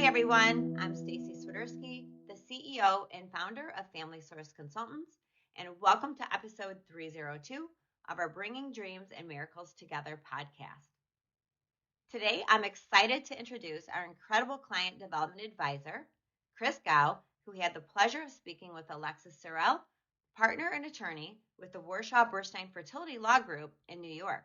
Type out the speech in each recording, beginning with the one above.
Everyone. I'm Stacy Swiderski, the CEO and founder of Family Source Consultants, and welcome to episode 302 of our Bringing Dreams and Miracles Together podcast. Today, I'm excited to introduce our incredible client development advisor, Chris Gao, who had the pleasure of speaking with Alexis Cirel, partner and attorney with the Warshaw Burstein Fertility Law Group in New York.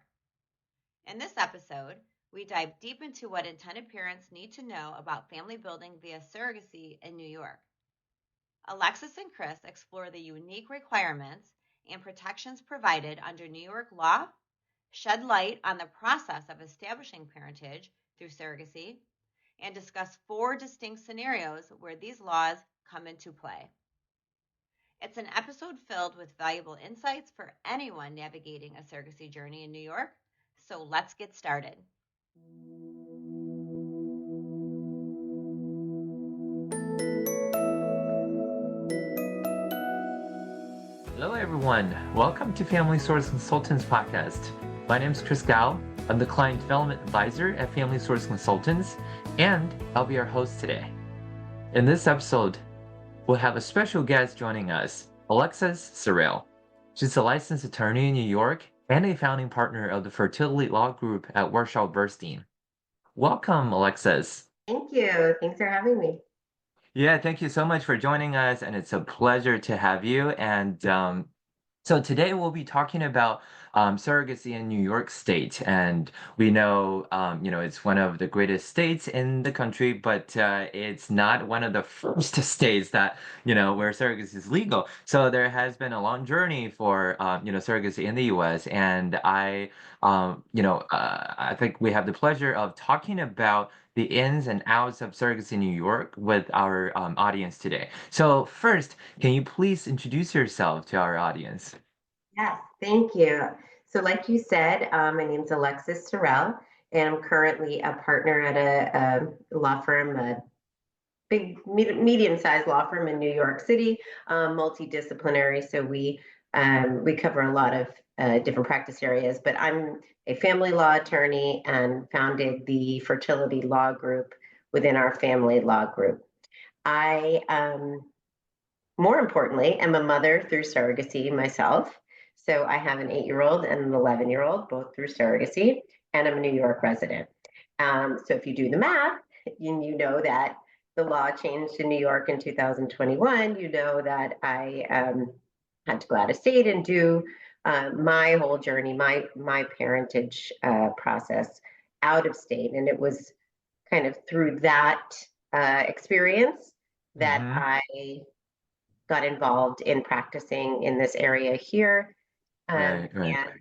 In this episode, we dive deep into what intended parents need to know about family building via surrogacy in New York. Alexis and Chris explore the unique requirements and protections provided under New York law, shed light on the process of establishing parentage through surrogacy, and discuss 4 distinct scenarios where these laws come into play. It's an episode filled with valuable insights for anyone navigating a surrogacy journey in New York, so let's get started. Hello everyone, welcome to Family Source Consultants podcast. My name is Chris Gao. I'm the Client Development Advisor at Family Source Consultants, and I'll be your host today. In this episode, we'll have a special guest joining us, Alexis Cirel. She's a licensed attorney in New York and a founding partner of the Fertility Law Group at Warshaw Burstein. Welcome, Alexis. Thank you. Thanks for having me. Yeah, thank you so much for joining us, and it's a pleasure to have you. And so today we'll be talking about surrogacy in New York State, and we know, it's one of the greatest states in the country, but it's not one of the first states that, where surrogacy is legal. So there has been a long journey for, surrogacy in the U.S., and I think we have the pleasure of talking about the ins and outs of surrogacy in New York with our audience today. So first, can you please introduce yourself to our audience? Yes, thank you. So like you said, my name's Alexis Cirel, and I'm currently a partner at a law firm, a big, medium-sized law firm in New York City, multidisciplinary. So we cover a lot of different practice areas, but I'm a family law attorney and founded the Fertility Law Group within our family law group. I, more importantly, am a mother through surrogacy myself. So I have an 8-year-old and an 11-year-old, both through surrogacy, and I'm a New York resident. So if you do the math, you know that the law changed in New York in 2021. You know that I had to go out of state and do my whole journey, my parentage process out of state. And it was kind of through that experience that I got involved in practicing in this area here. Right. And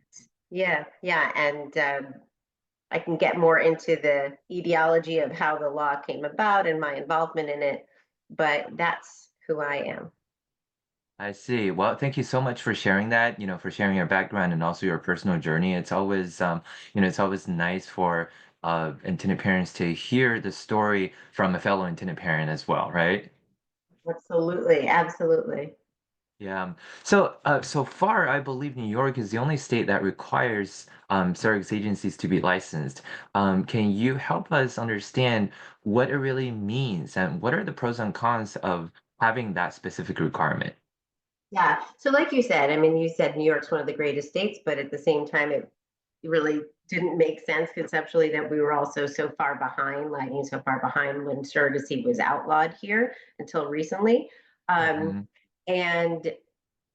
I can get more into the etaology of how the law came about and my involvement in it, but that's who I am. I see. Well, thank you so much for sharing that, for sharing your background and also your personal journey. It's always nice for intended parents to hear the story from a fellow intended parent as well, right? Absolutely, absolutely. Yeah. So far, I believe New York is the only state that requires surrogacy agencies to be licensed. Can you help us understand what it really means and what are the pros and cons of having that specific requirement? Yeah. So like you said, I mean, you said New York's one of the greatest states, but at the same time, it really didn't make sense conceptually that we were also so far behind, lagging so far behind when surrogacy was outlawed here until recently. Hmm. And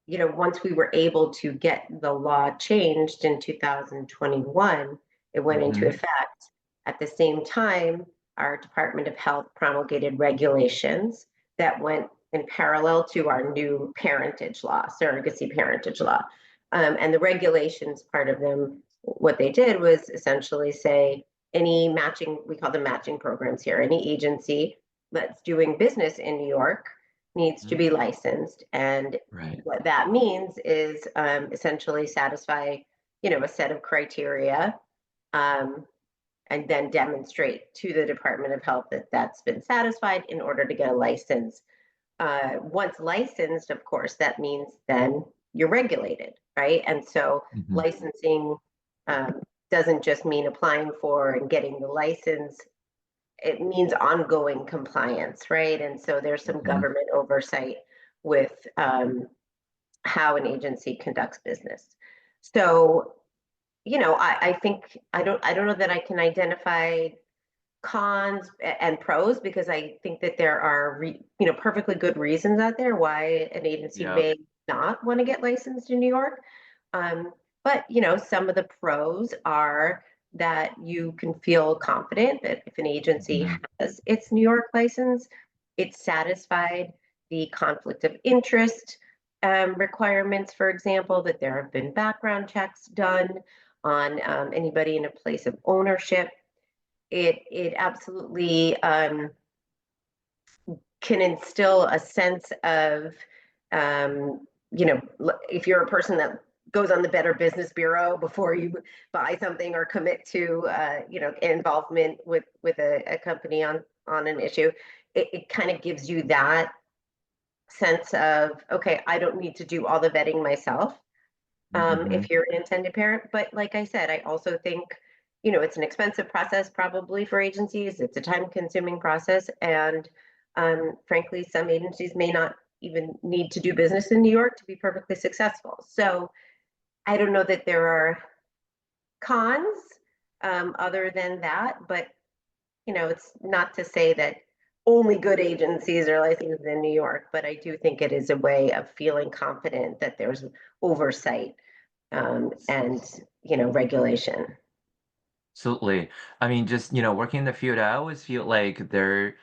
once we were able to get the law changed in 2021, it went into Hmm. effect. At the same time, our Department of Health promulgated regulations that went in parallel to our new parentage law, surrogacy parentage law. And the regulations, part of them, what they did was essentially say any matching, we call them matching programs here, any agency that's doing business in New York needs to be licensed. And Right. what that means is essentially satisfy, a set of criteria, um, and then demonstrate to the Department of Health that that's been satisfied in order to get a license. Once licensed, of course, that means then you're regulated, right? And so Hmm. licensing doesn't just mean applying for and getting the license. it means ongoing compliance, right? And so there's some Hmm. government oversight with how an agency conducts business. So, I think I don't know that I can identify cons and pros, because I think that there are perfectly good reasons out there why an agency Yep. may not want to get licensed in New York. Um, but some of the pros are that you can feel confident that if an agency Hmm. has its New York license, it's satisfied the conflict of interest requirements, for example, that there have been background checks done on anybody in a place of ownership. It absolutely can instill a sense of, if you're a person that goes on the Better Business Bureau before you buy something or commit to, involvement with a company on an issue, it kind of gives you that sense of, okay, I don't need to do all the vetting myself Hmm. if you're an intended parent. But like I said, I also think, it's an expensive process probably for agencies. It's a time consuming process. And frankly, some agencies may not even need to do business in New York to be perfectly successful. So I don't know that there are cons other than that, but it's not to say that only good agencies are licensed in New York, but I do think it is a way of feeling confident that there's oversight and regulation. Absolutely. I mean, just, working in the field, I always feel like there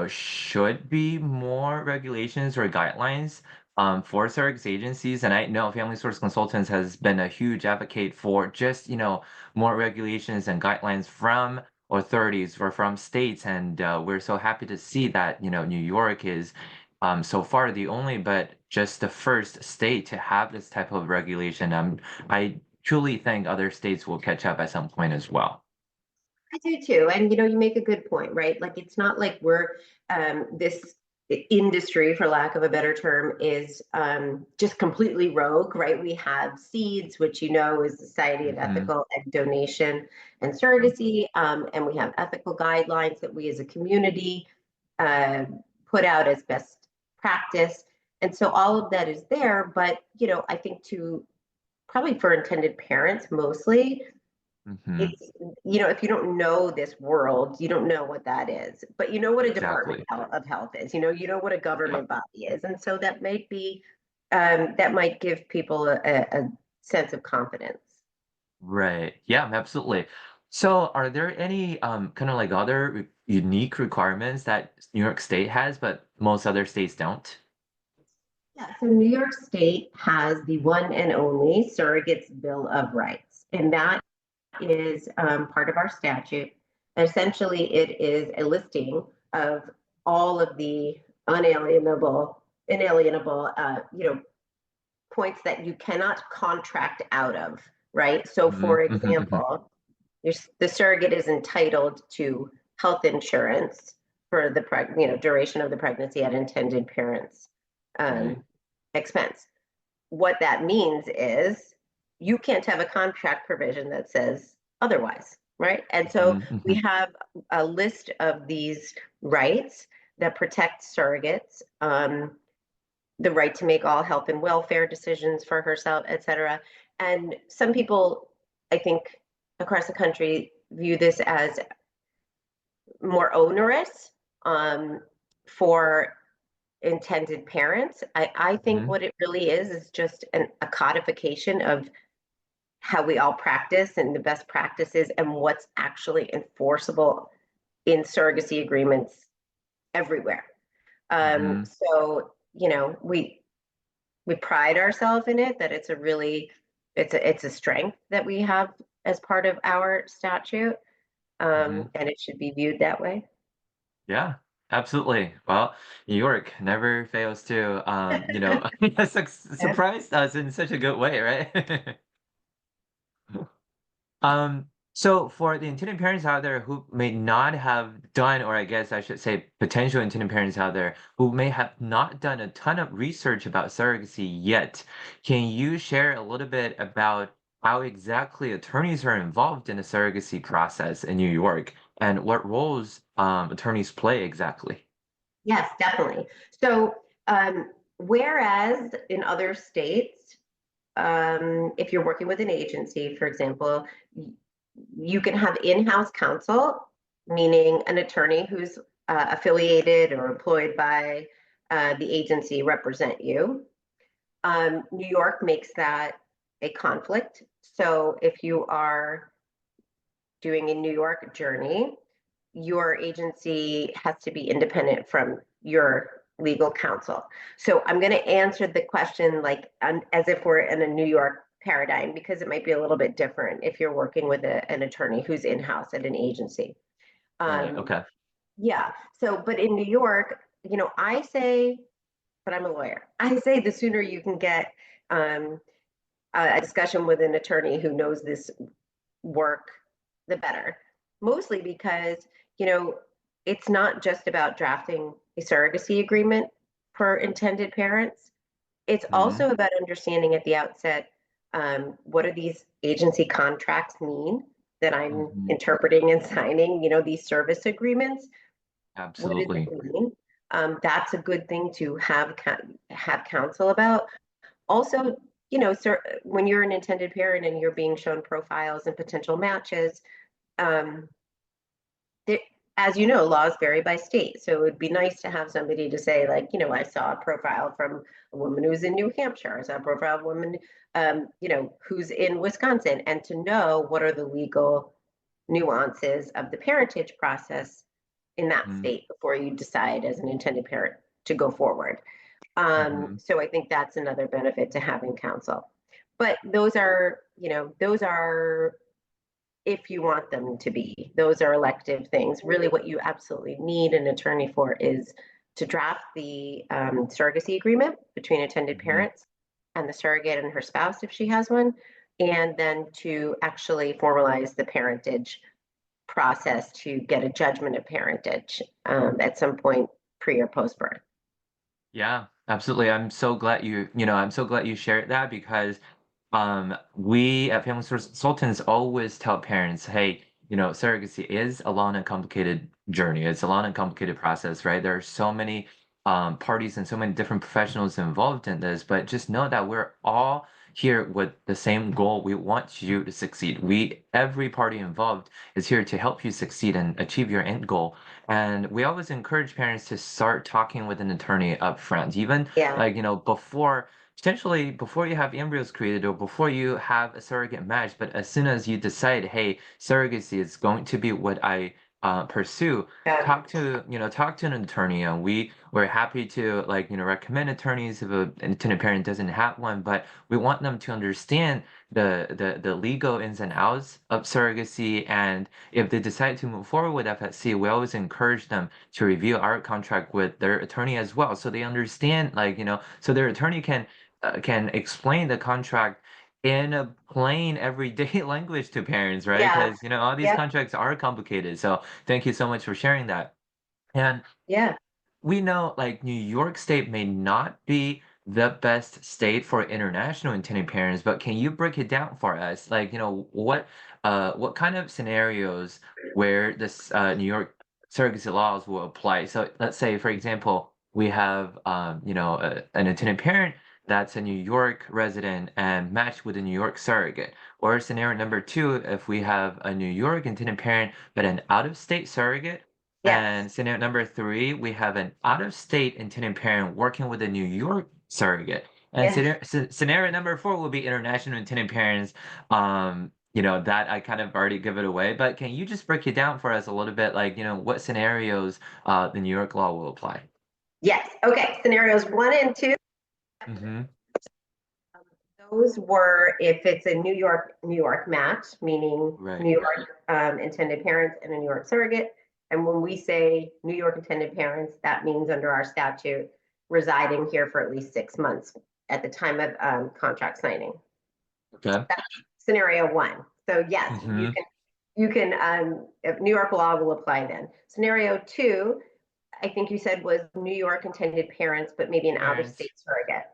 should be more regulations or guidelines for surrogacy agencies. And I know Family Source Consultants has been a huge advocate for just, more regulations and guidelines from authorities or from states. And we're so happy to see that, New York is so far the only, but just the first state to have this type of regulation. I truly think other states will catch up at some point as well. I do too. And you make a good point, right? Like it's not like we're this industry, for lack of a better term, is just completely rogue, right? We have SEEDS, which is the Society of Hmm. Ethical Egg Donation and Yep. Surrogacy, and we have ethical guidelines that we as a community uh, put out as best practice. And so all of that is there, but I think to probably for intended parents mostly, Hmm. it's if you don't know this world, you don't know what that is, but you know what a department Exactly. of health is, you know what a Yep. government body is, and so that might be that might give people a sense of confidence. Right. Yeah, absolutely. So, are there any kind of like other unique requirements that New York State has, but most other states don't? Yeah, so New York State has the one and only Surrogates Bill of Rights, and that is part of our statute. Essentially, it is a listing of all of the inalienable, points that you cannot contract out of, right? So, Hmm. for Hmm. Hmm. example, the surrogate is entitled to health insurance for the duration of the pregnancy at intended parents' Right. um, expense. What that means is you can't have a contract provision that says otherwise, right? And so Hmm. we Hmm. have a list of these rights that protect surrogates, the right to make all health and welfare decisions for herself, et cetera. And some people, I think, across the country view this as more onerous for intended parents. I think Hmm. what it really is just a codification of how we all practice and the best practices and what's actually enforceable in surrogacy agreements everywhere. Hmm. So we pride ourselves in it, that it's a really it's a strength that we have as part of our statute, Hmm. and it should be viewed that way. Yeah, absolutely. Well, New York never fails to, surprise us in such a good way, right? So for the intended parents out there who may not have done, or I guess I should say potential intended parents out there who may have not done a ton of research about surrogacy yet, can you share a little bit about how exactly attorneys are involved in the surrogacy process in New York? and what roles attorneys play exactly? Yes, definitely. So, whereas in other states, if you're working with an agency, for example, you can have in-house counsel, meaning an attorney who's affiliated or employed by the agency represent you. New York makes that a conflict. So if you are doing a New York journey, your agency has to be independent from your legal counsel. So I'm going to answer the question like as if we're in a New York paradigm, because it might be a little bit different if you're working with an attorney who's in-house at an agency. Right. Um, Okay. yeah. So, but in New York, I say, but I'm a lawyer. I say the sooner you can get um, a discussion with an attorney who knows this work, the better. Mostly because, you know, it's not just about drafting a surrogacy agreement for intended parents. It's Hmm. also about understanding at the outset, what do these agency contracts mean that I'm Hmm. interpreting and signing, these service agreements. What does Absolutely. it mean? That's a good thing to have counsel about. Also, sir, when you're an intended parent and you're being shown profiles and potential matches, um, there, as you know, laws vary by state. So it would be nice to have somebody to say, like, I saw a profile from a woman who's in New Hampshire. I saw a profile of a woman, who's in Wisconsin, and to know what are the legal nuances of the parentage process in that Hmm. state before you decide as an intended parent to go forward. Hmm. So I think that's another benefit to having counsel. But those are if you want them to be. Those are elective things. Really, what you absolutely need an attorney for is to draft the surrogacy agreement between intended Hmm. parents and the surrogate and her spouse, if she has one, and then to actually formalize the parentage process to get a judgment of parentage at some point pre or post birth. Yeah, absolutely. I'm so glad you shared that because we at Family Source Consultants always tell parents, hey, surrogacy is a long and complicated journey. It's a long and complicated process, right? There are so many parties and so many different professionals involved in this, but just know that we're all here with the same goal. We want you to succeed. Every party involved is here to help you succeed and achieve your end goal. And we always encourage parents to start talking with an attorney up front, even Yeah, like, potentially before you have embryos created or before you have a surrogate match, but as soon as you decide, hey, surrogacy is going to be what I pursue, yeah, talk to an attorney. And we're happy to recommend attorneys if an intended parent doesn't have one, but we want them to understand the legal ins and outs of surrogacy. And if they decide to move forward with FSC, we always encourage them to review our contract with their attorney as well, so they understand, so their attorney can explain the contract in a plain everyday language to parents, right? yeah, Because all these yeah, contracts are complicated. So thank you so much for sharing that. And yeah, we know like New York State may not be the best state for international intended parents, but can you break it down for us? Like, what kind of scenarios where this New York surrogacy laws will apply? So let's say, for example, we have an intended parent that's a New York resident and matched with a New York surrogate. Or scenario number two, if we have a New York intended parent but an out-of-state surrogate, yes, and scenario number three, we have an out-of-state intended parent working with a New York surrogate. And yes. scenario number four will be international intended parents. That I kind of already give it away, but can you just break it down for us a little bit, like, what scenarios the New York law will apply? Yes. Okay. Scenarios 1 and 2. Mm-hmm. Um, those were if it's a New York match, meaning Right. New York intended parents and a New York surrogate. And when we say New York intended parents, that means under our statute residing here for at least 6 months at the time of contract signing. Okay. That's scenario one. So yes, Mm-hmm. you can if New York law will apply then. Scenario two, I think you said was New York intended parents, but maybe an out of Parents. state surrogate.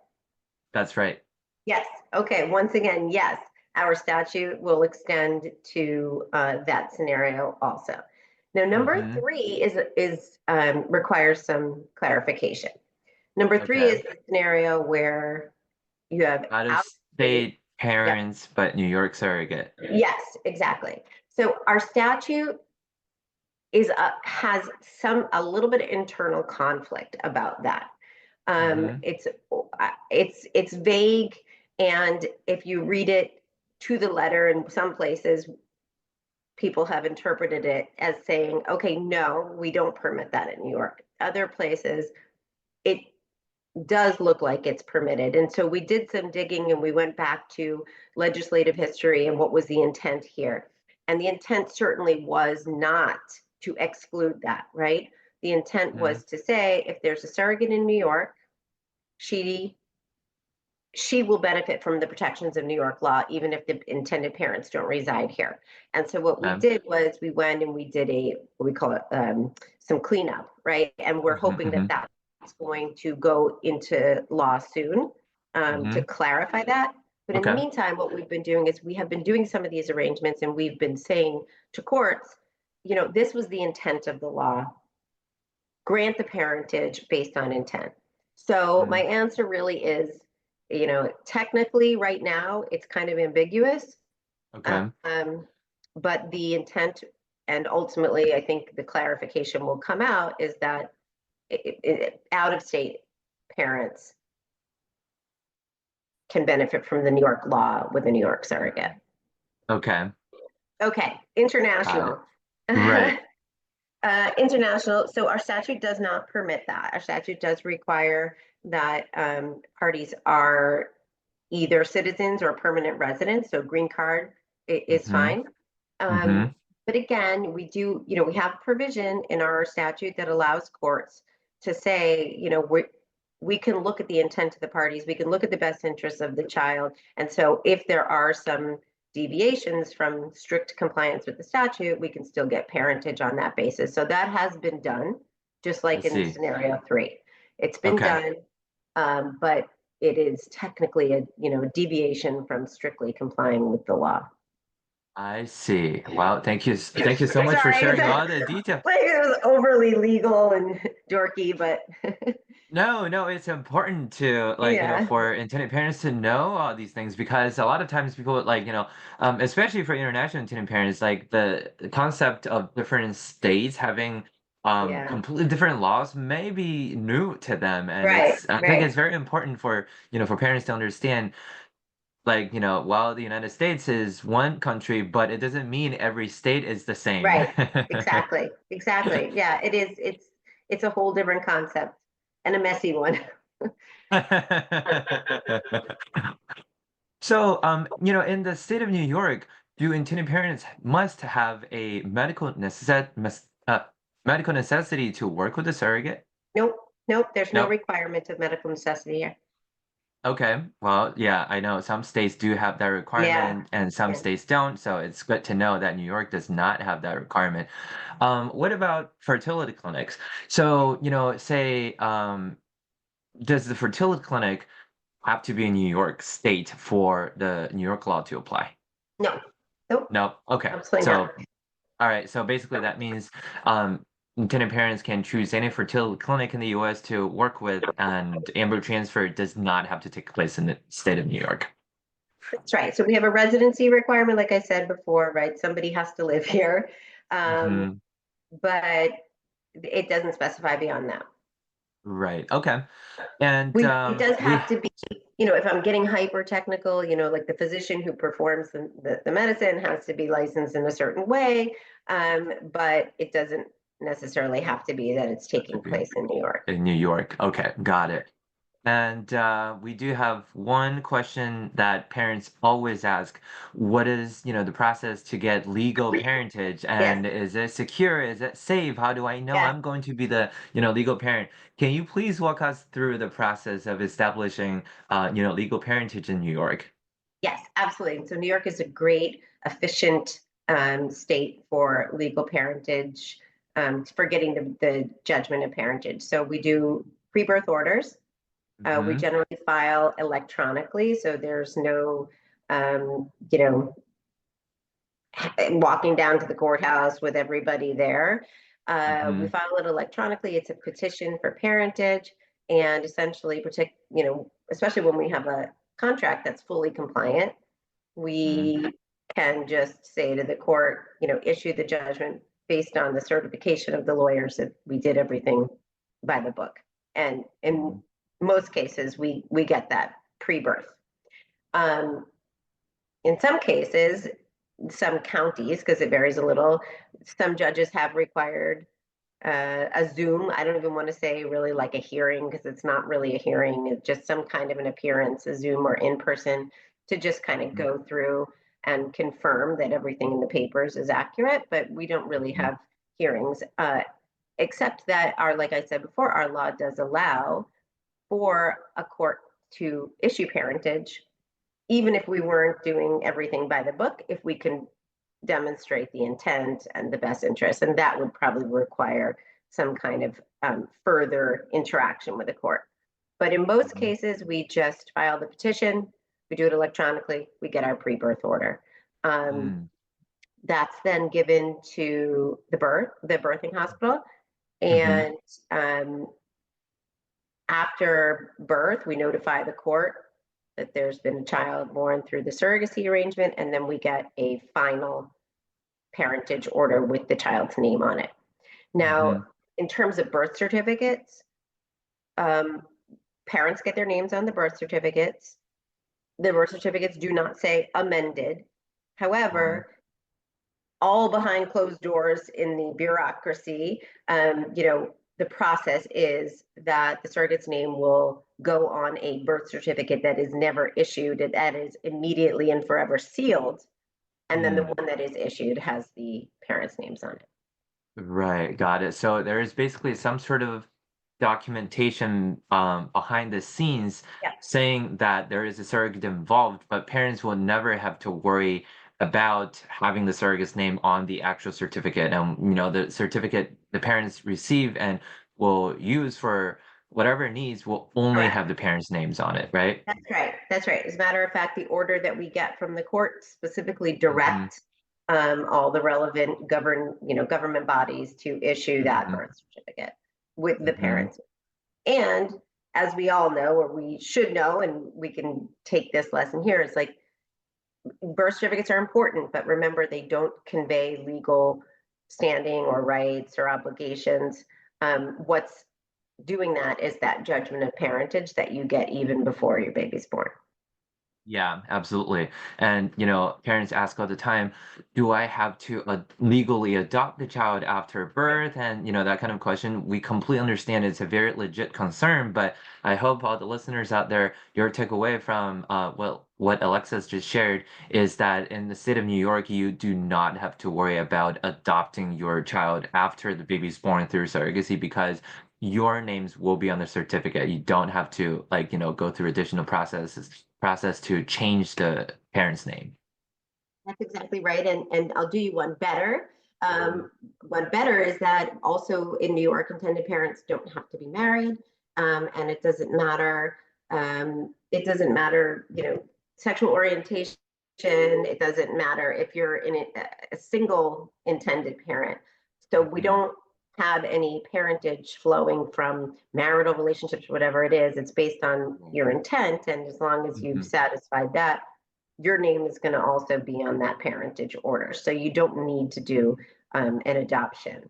That's right. Yes. Okay. Once again, yes, our statute will extend to that scenario also. Now, number Mm-hmm. three is requires some clarification. Number three Okay. is the scenario where you have Out of out of state. state Yep. parents, but New York surrogate. Yes, exactly. So our statute has a little bit of internal conflict about that. Mm-hmm. It's vague, and if you read it to the letter, in some places people have interpreted it as saying, okay, no, we don't permit that in New York. Other places, it does look like it's permitted. And so we did some digging and we went back to legislative history and what was the intent here. And the intent certainly was not to exclude that, right? The intent Mm-hmm. was to say if there's a surrogate in New York, she she will benefit from the protections of New York law, even if the intended parents don't reside here. And so what we Okay. did was we went and we did what we call it, some cleanup, right? And we're hoping that Mm-hmm. that's going to go into law soon, to Mm-hmm. clarify that. But in the Okay. meantime, what we've been doing is we have been doing some of these arrangements and we've been saying to courts, this was the intent of the law. Grant the parentage based on intent. So Mm-hmm. my answer really is, technically right now it's kind of ambiguous, Okay. but the intent and ultimately I think the clarification will come out is that out of state parents can benefit from the New York law with a New York surrogate. Okay. Okay, Got it. international. Right. International, so our statute does not permit that. Our statute does require that parties are either citizens or permanent residents, so green card is Mm-hmm. fine. Mm-hmm. But again, we have provision in our statute that allows courts to say, we can look at the intent of the parties, we can look at the best interests of the child. And so if there are some deviations from strict compliance with the statute, we can still get parentage on that basis. So that has been done, just I like in see. scenario three. It's been Okay. done, but it is technically a deviation from strictly complying with the law. I see. Wow. Thank you. Thank you so much for Sorry, sharing all the details. like it was overly legal and dorky, but No, no, it's important to yeah, for intended parents to know all these things because a lot of times people especially for international intended parents, like the concept of different states having yeah, completely different laws may be new to them. And right, I think right, it's very important for, for parents to understand, while the United States is one country, but it doesn't mean every state is the same. right, exactly, exactly. Yeah, it is. It's a whole different concept and a messy one. So, in the state of New York, do intended parents must have a medical necessity to work with a surrogate? Nope, nope. There's no Nope. requirement of medical necessity here. Okay. Well, yeah, I know some states do have that Yeah, requirement and some yeah. states don't, so it's good to know that New York does not have that requirement. What about fertility clinics? So, say, does the fertility clinic have to be in New York State for the New York law to apply? No, nope, No. Okay. absolutely not. So, all right. So basically, that means intended parents can choose any fertility clinic in the U.S. to work with, and embryo transfer does not have to take place in the state of New York. That's right. So we have a residency requirement, like I said before, right? Somebody has to live here, um, Hmm. but it doesn't specify beyond that. Right. Okay. And It does we. have to be, if I'm getting hyper technical, like the physician who performs the medicine has to be licensed in a certain way, but it doesn't necessarily have to be that it's To taking be place in New York. in New York. Okay, got it. And we do have one question that parents always ask. What is, the process to get legal parentage? Yes, And is it secure? Is it safe? How do I know yeah, I'm going to be the, legal parent? Can you please walk us through the process of establishing, legal parentage in New York? yes, absolutely. So New York is a great, efficient state for legal parentage, for getting the judgment of parentage. So we do pre-birth orders. We Mm-hmm. generally file electronically, so there's no, um, you know, walking down to the courthouse with everybody there. We Mm-hmm. file it electronically. It's a petition for parentage, and essentially protect, especially when we have a contract that's fully compliant, we can just say to the court, issue the judgment based on the certification of the lawyers that we did everything by the book. And in most cases, we get that pre-birth. In some cases, some counties, because it varies a little, some judges have required a Zoom. I don't even want to say really like a hearing, because it's not really a hearing. It's just some kind of an appearance, a Zoom or in person, to just kind of go through and confirm that everything in the papers is accurate. But we don't really have hearings, except that like I said before, our law does allow for a court to issue parentage, even if we weren't doing everything by the book, if we can demonstrate the intent and the best interest. And that would probably require some kind of further interaction with the court. But in most cases, we just file the petition, we do it electronically, we get our pre-birth order. That's then given to the birthing hospital. And after birth, we notify the court that there's been a child born through the surrogacy arrangement, and then we get a final parentage order with the child's name on it. Now, in terms of birth certificates, parents get their names on the birth certificates. The birth certificates do not say amended. However, all behind closed doors in the bureaucracy, the process is that the surrogate's name will go on a birth certificate that is never issued, and that is immediately and forever sealed. And then the one that is issued has the parents' names on it. Right, got it. So there is basically some sort of documentation behind the scenes saying that there is a surrogate involved, but parents will never have to worry about having the surrogate's name on the actual certificate. And the certificate the parents receive and will use for whatever needs will only have the parents' names on it, right? That's right. That's right. As a matter of fact, the order that we get from the court specifically direct all the relevant government bodies to issue that birth certificate with the parents. And as we all know, or we should know, and we can take this lesson here, it's like birth certificates are important, but remember, they don't convey legal standing or rights or obligations. What's doing that is that judgment of parentage that you get even before your baby's born. Yeah, absolutely. And, parents ask all the time, do I have to legally adopt the child after birth? And, that kind of question, we completely understand it's a very legit concern, but I hope all the listeners out there, your takeaway from what Alexis just shared is that in the state of New York, you do not have to worry about adopting your child after the baby's born through surrogacy, because your names will be on the certificate. You don't have to go through additional process to change the parent's name. That's exactly right. And I'll do you one better. One better is that also in New York, intended parents don't have to be married. And it doesn't matter. Sexual orientation. It doesn't matter if you're in a single intended parent. So we don't have any parentage flowing from marital relationships, whatever it is. It's based on your intent. And as long as you've satisfied that, your name is going to also be on that parentage order. So you don't need to do an adoption.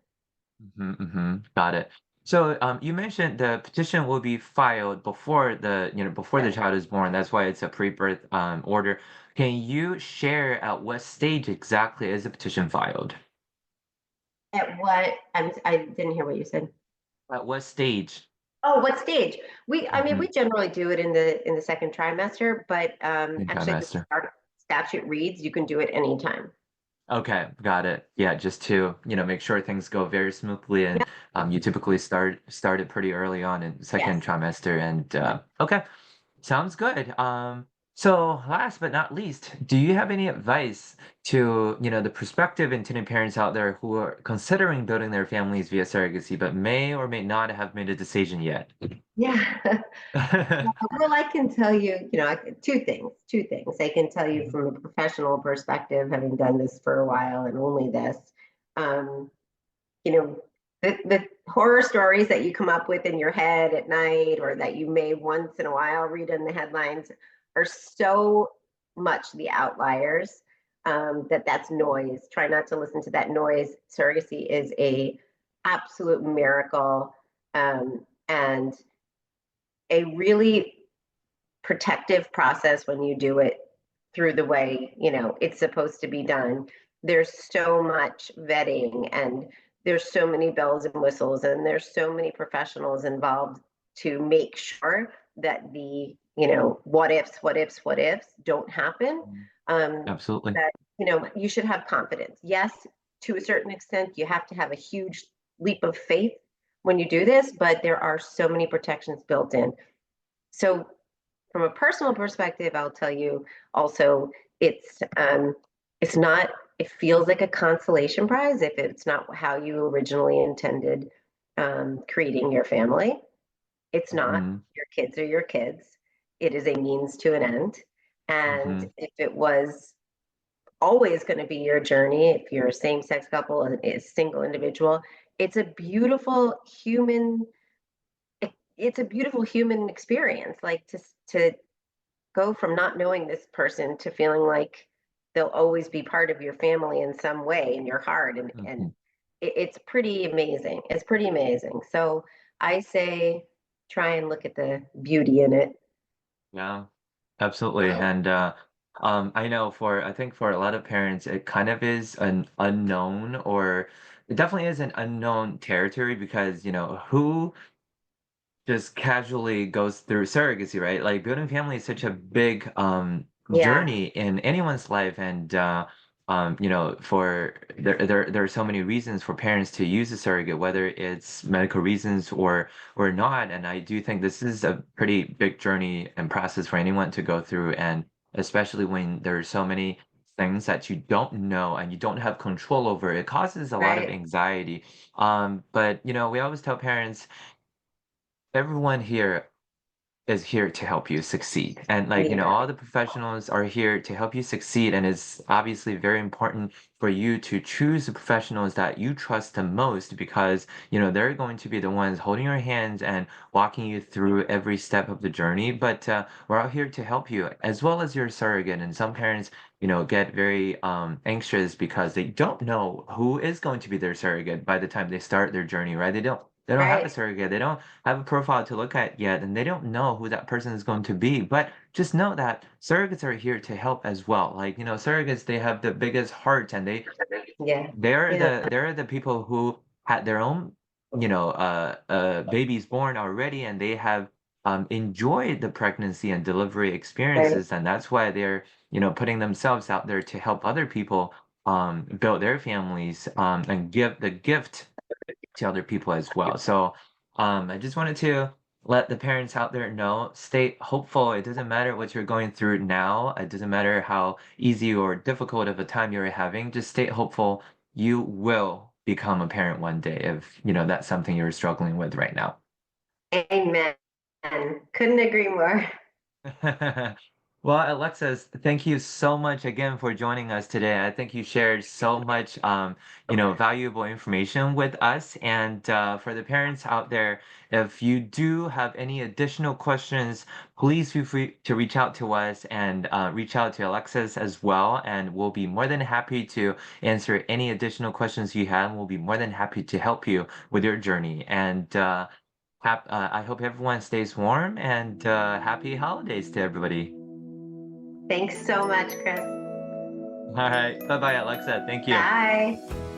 Got it. So you mentioned the petition will be filed before the child is born. That's why it's a pre-birth order. Can you share at what stage exactly is the petition filed? At what? I didn't hear what you said. At what stage? Oh, what stage? We generally do it in the second trimester, but actually the statute reads you can do it anytime. Okay, got it. Yeah, just to make sure things go very smoothly, and you typically start it pretty early on in second trimester, and okay, sounds good. So, last but not least, do you have any advice to, the prospective intended parents out there who are considering building their families via surrogacy, but may or may not have made a decision yet? Yeah. Well, I can tell you, two things. Two things. I can tell you Mhm. from a professional perspective, having done this for a while and only this. Um, you know, the horror stories that you come up with in your head at night or that you may once in a while read in the headlines are so much the outliers, that that's noise. Try not to listen to that noise. Surrogacy is a absolute miracle, and a really protective process when you do it through the way it's supposed to be done. There's so much vetting, and there's so many bells and whistles, and there's so many professionals involved to make sure that the what ifs don't happen. Mhm. um, Absolutely. that you should have confidence. Yes, to a certain extent you have to have a huge leap of faith when you do this, but there are so many protections built in. So from a personal perspective, I'll tell you also, it's not, it feels like a consolation prize if it's not how you originally intended, creating your family. It's not. Hmm. Your kids are your kids. It is a means to an end. And Hmm. if it was always going to be your journey, if you're a same-sex couple and a single individual, it's a beautiful human it's a beautiful human experience, like to go from not knowing this person to feeling like they'll always be part of your family in some way in your heart, and Hmm. it's pretty amazing. It's pretty amazing. So I say try and look at the beauty in it. Yeah, absolutely. And I think for a lot of parents, it kind of is an unknown, or it definitely is an unknown territory because, who just casually goes through surrogacy, right? Like building family is such a big Yeah, journey in anyone's life, and for there are so many reasons for parents to use a surrogate, whether it's medical reasons or not. And I do think this is a pretty big journey and process for anyone to go through, and especially when there are so many things that you don't know and you don't have control over, it causes a lot of right. anxiety. But we always tell parents everyone here is here to help you succeed. And like, Yeah, all the professionals are here to help you succeed. And it's obviously very important for you to choose the professionals that you trust the most because, they're going to be the ones holding your hands and walking you through every step of the journey. But we're out here to help you as well as your surrogate. And some parents, get very anxious because they don't know who is going to be their surrogate by the time they start their journey, right? They don't have a right. surrogate. They don't have a profile to look at yet, and they don't know who that person is going to be. But just know that surrogates are here to help as well. Like, surrogates, they have the biggest heart, and Yeah, they're yeah, the people who had their own, babies born already, and they have enjoyed the pregnancy and delivery right. experiences, and that's why they're, putting themselves out there to help other people build their families and give the gift to other people as well. So I just wanted to let the parents out there know, stay hopeful. It doesn't matter what you're going through now. It doesn't matter how easy or difficult of a time you're having. Just stay hopeful. You will become a parent one day if, that's something you're struggling with right now. Amen. Couldn't agree more. Well, Alexis, thank you so much again for joining us today. I think you shared so much, valuable information with us. And for the parents out there, if you do have any additional questions, please feel free to reach out to us and reach out to Alexis as well. And we'll be more than happy to answer any additional questions you have. We'll be more than happy to help you with your journey. And I hope everyone stays warm and happy holidays to everybody. Thanks so much, Chris. All right. Bye bye, Alexa. Thank you. Bye.